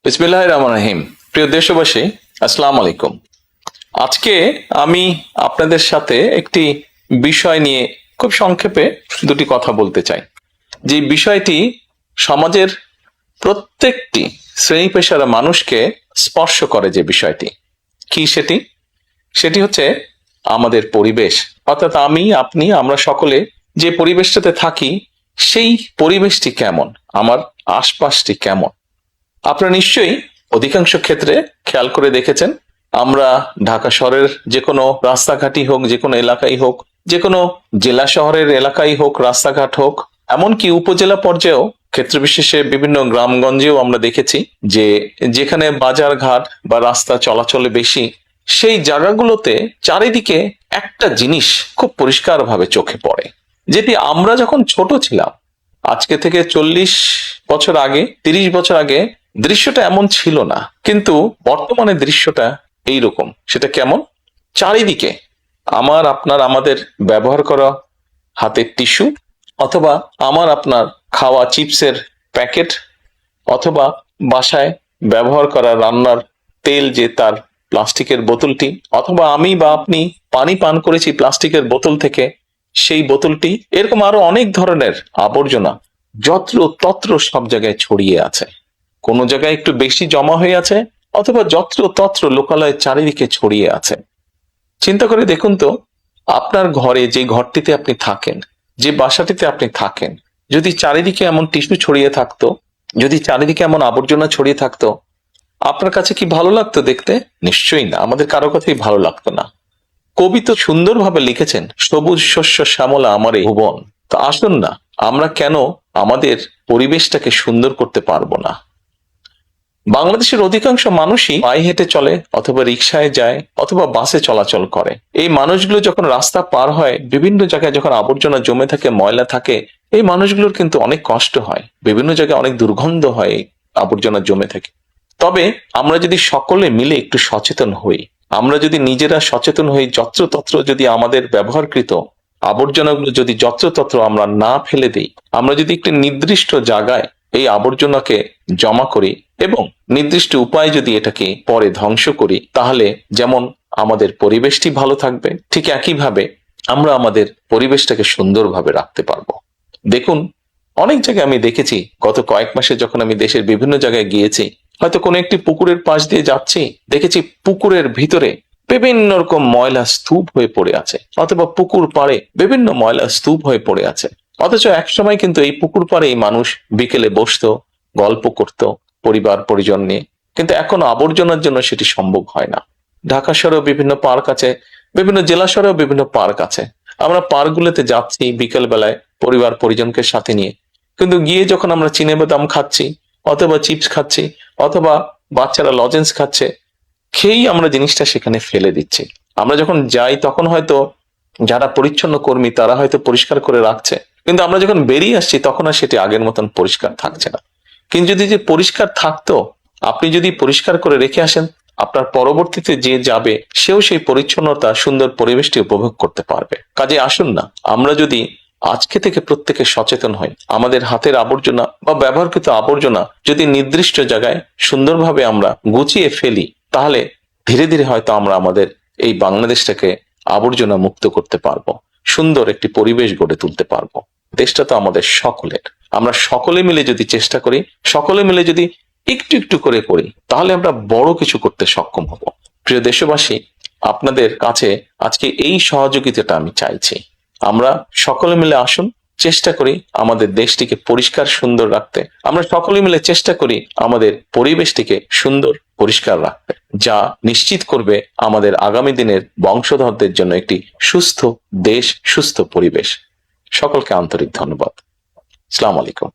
বিসমিল্লাহির রহমানির রহিম। প্রিয় দেশবাসী, আসসালামু আলাইকুম। আজকে আমি আপনাদের সাথে একটি বিষয় নিয়ে খুব সংক্ষেপে দুটি কথা বলতে চাই। যে বিষয়টি সমাজের প্রত্যেকটি শ্রেণী পেশার মানুষকে স্পর্শ করে। যে বিষয়টি কি সেটি হচ্ছে আমাদের পরিবেশ। অর্থাৎ আমি, আপনি, আমরা সকলে যে পরিবেশটাতে থাকি সেই পরিবেশটি কেমন, আমার আশপাশটি কেমন। আপনারা নিশ্চয়ই অধিকাংশ ক্ষেত্রে খেয়াল করে দেখেছেন, আমরা ঢাকা শহরের যে কোনো রাস্তাঘাটই হোক, যে কোনো এলাকাই হোক, যে কোনো জেলা শহরের এলাকাই হোক, রাস্তাঘাট হোক, এমনকি উপজেলা পর্যায়েও ক্ষেত্র বিশেষে বিভিন্ন গ্রামগঞ্জেও আমরা দেখেছি যে যেখানে বাজার ঘাট বা রাস্তা চলাচলে বেশি, সেই জায়গাগুলোতে চারিদিকে একটা জিনিস খুব পরিষ্কারভাবে চোখে পড়ে, যেটি আমরা যখন ছোট ছিলাম, আজকে থেকে 40 বছর আগে, 30 বছর আগে দৃশ্যটা এমন ছিল না, কিন্তু বর্তমানে দৃশ্যটা এইরকম। সেটা কেমন? চারিদিকে আমার আপনার আমাদের ব্যবহার করা হাতের টিস্যু, অথবা আমার আপনার খাওয়া চিপসের প্যাকেট, অথবা বাসায় ব্যবহার করা রান্নার তেল যে তার প্লাস্টিকের বোতলটি, অথবা আমি বা আপনি পানি পান করেছি প্লাস্টিকের বোতল থেকে সেই বোতলটি, এরকম আরো অনেক ধরনের আবর্জনা যত্র তত্র সব জায়গায় ছড়িয়ে আছে। কোনো জায়গায় একটু বেশি জমা হয়ে আছে, অথবা যত্র তত্র লোকালয়ে চারিদিকে ছড়িয়ে আছে। চিন্তা করে দেখুন তো, আপনার ঘরে, যে ঘরটিতে আপনি থাকেন, যে বাসাটিতে আপনি থাকেন, যদি চারিদিকে এমন টিস্যু ছড়িয়ে থাকতো, যদি চারিদিকে এমন আবর্জনা ছড়িয়ে থাকতো, আপনার কাছে কি ভালো লাগতো দেখতে? নিশ্চয়ই না, আমাদের কারো কথাই ভালো লাগতো না। কবি তো সুন্দরভাবে লিখেছেন, সবুজ শস্য শ্যামলা আমার এই ভুবন। তো আসুন না, আমরা কেন আমাদের পরিবেশটাকে সুন্দর করতে পারবো না? বাংলাদেশের অধিকাংশ মানুষই পায়ে হেঁটে চলে, অথবা রিক্সায় যায়, অথবা বাসে চলাচল করে। এই মানুষগুলো যখন রাস্তা পার হয়, বিভিন্ন জায়গায় যখন আবর্জনা জমে থাকে, ময়লা থাকে, এই মানুষগুলোর কিন্তু অনেক কষ্ট হয়, বিভিন্ন জায়গায় অনেক দুর্গন্ধ হয় এই আবর্জনা জমে থাকে। তবে আমরা যদি সকলে মিলে একটু সচেতন হই, আমরা যদি নিজেরা সচেতন হই, যত্রতত্র যদি আমাদের ব্যবহারকৃত আবর্জনাগুলো যদি যত্রতত্র আমরা না ফেলে দিই, আমরা যদি একটি নির্দিষ্ট জায়গায় এই আবর্জনাকে জমা করি এবং নির্দিষ্ট উপায়ে যদি এটাকে পরে ধ্বংস করি, তাহলে যেমন আমাদের পরিবেশটি ভালো থাকবে, ঠিক একইভাবে আমরা আমাদের পরিবেশটাকে সুন্দরভাবে রাখতে পারবো। দেখুন, অনেক জায়গায় আমি দেখেছি, গত কয়েক মাসে যখন আমি দেশের বিভিন্ন জায়গায় গিয়েছি, হয়তো কোনো একটি পুকুরের পাশ দিয়ে যাচ্ছি, দেখেছি পুকুরের ভিতরে বিভিন্ন রকম ময়লা স্তূপ হয়ে পড়ে আছে, অথবা পুকুর পাড়ে বিভিন্ন ময়লা স্তূপ হয়ে পড়ে আছে। অথচ একসময় কিন্তু এই পুকুর পাড়ে মানুষ বিকেলে বসতো, গল্প করত পরিবার পরিজন নিয়ে, কিন্তু এখন আবর্জনার জন্য সেটি সম্ভব হয় না। ঢাকা শহরেও বিভিন্ন পার্ক আছে, বিভিন্ন জেলা শহরেও বিভিন্ন পার্ক আছে। আমরা পার্কগুলোতে যাচ্ছি বিকেল বেলায় পরিবার পরিজনকে সাথে নিয়ে, কিন্তু গিয়ে যখন আমরা চিনেবাদাম খাচ্ছি, অথবা চিপস খাচ্ছি, অথবা বাচ্চারা লজেন্স খাচ্ছে, খেয়েই আমরা জিনিসটা সেখানে ফেলে দিচ্ছি। আমরা যখন যাই তখন হয়তো যারা পরিচ্ছন্ন কর্মী তারা হয়তো পরিষ্কার করে রাখছে, কিন্তু আমরা যখন বেরিয়ে আসছি তখন আর সেটি আগের মতন পরিষ্কার থাকছে না। কিন্তু যদি যে পরিষ্কার থাকতো, আপনি যদি পরিষ্কার করে রেখে আসেন, আপনার পরবর্তীতে যে যাবে সেও সেই পরিচ্ছন্নতা, সুন্দর পরিবেশটি উপভোগ করতে পারবে। কাজে আসুন না, আমরা যদি আজকে থেকে প্রত্যেকে সচেতন হই, আমাদের হাতের আবর্জনা বা ব্যবহৃত আবর্জনা যদি নির্দিষ্ট জায়গায় সুন্দরভাবে আমরা গুছিয়ে ফেলি, তাহলে ধীরে ধীরে হয়তো আমরা আমাদের এই বাংলাদেশটাকে আবর্জনা মুক্ত করতে পারবো, সুন্দর একটি পরিবেশ গড়ে তুলতে পারবো। দেশটা তো আমাদের সকলের। আমরা সকলে মিলে যদি চেষ্টা করি, সকলে মিলে যদি একটু একটু করে করি, তাহলে আমরা বড় কিছু করতে সক্ষম হব। প্রিয় দেশবাসী, আপনাদের কাছে আজকে এই সহযোগিতাটা আমি চাইছি। আমরা সকলে মিলে আসুন, চেষ্টা করি আমাদের দেশটিকে পরিষ্কার সুন্দর রাখতে। আমরা সকলে মিলে চেষ্টা করি আমাদের পরিবেশটিকে সুন্দর পরিষ্কার রাখতে, যা নিশ্চিত করবে আমাদের আগামী দিনের বংশধরদের জন্য একটি সুস্থ দেশ, সুস্থ পরিবেশ। সকলকে আন্তরিক ধন্যবাদ। আসসালামু আলাইকুম।